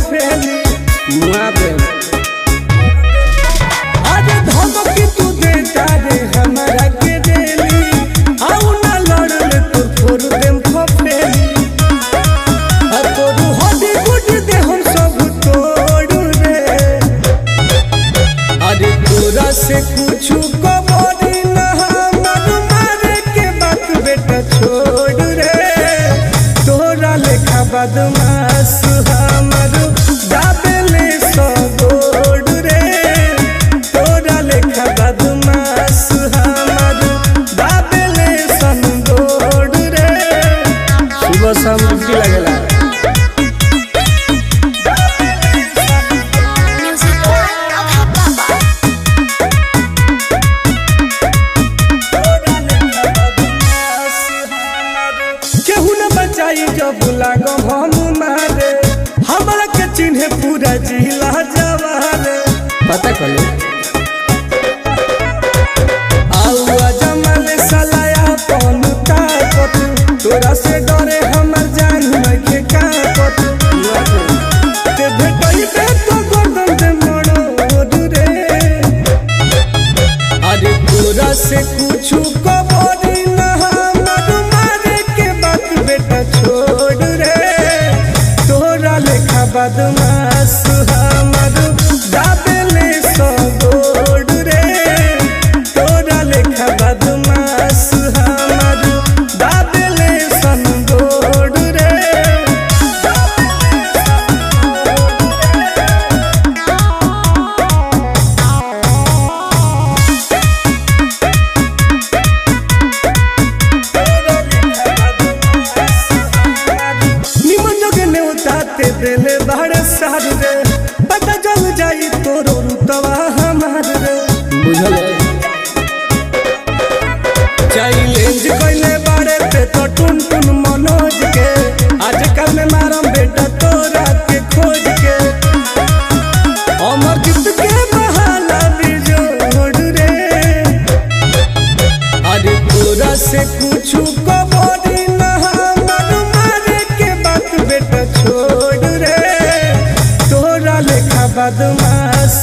फेली मुआ पे आज धमकी तू दे तारे हमारा के देली आउ ना लड़ले तो फोड़ देम फेली आ तोरू हड्डी गुड्डी दे हम सब तोड़ रे अरे तोरा से कुछ कबरी ना हमर मारे के बात बेटा छोड़ रे तोरा लेखा बदमाश हमर दाबेले सगोड़ रे तोरा लेखा बदमाश हमर दाबेले संगोड़ रे सुबह शाम ड्यूटी लगेला जब लागो हम मारे हमरा के चिन्हे पूरा जिला जवारे पता कले आउआ जमल सलाया पन ताकत तोरा से डरे हमर जान के काकत ते भेटई पे तो गर्दन दे मड़ो रे अरे तोरा से कुछ कबरी ना हमर मारे के बात बेटा छोड़ रे तोरा लेखा बदमाश हमर दाबेले सगोड़ रे तोरा लेखा बदमाश हमर दाबेले संगोड़ रे उताते देले बड़े सार रे पता चल जाई तोरो रुतवा हमार रे बुझल चैलेंज कइले बड़े पे तो टुन टुन मनोज के आजकल में मारम बेटा तोरा के खोज के अमर गीत के बहाला बिजोड़ रे अरे तोरा से कुछ कबरी ना हमर मारे के बात बेटा छोड़ रे तोरा लेखा बदमाश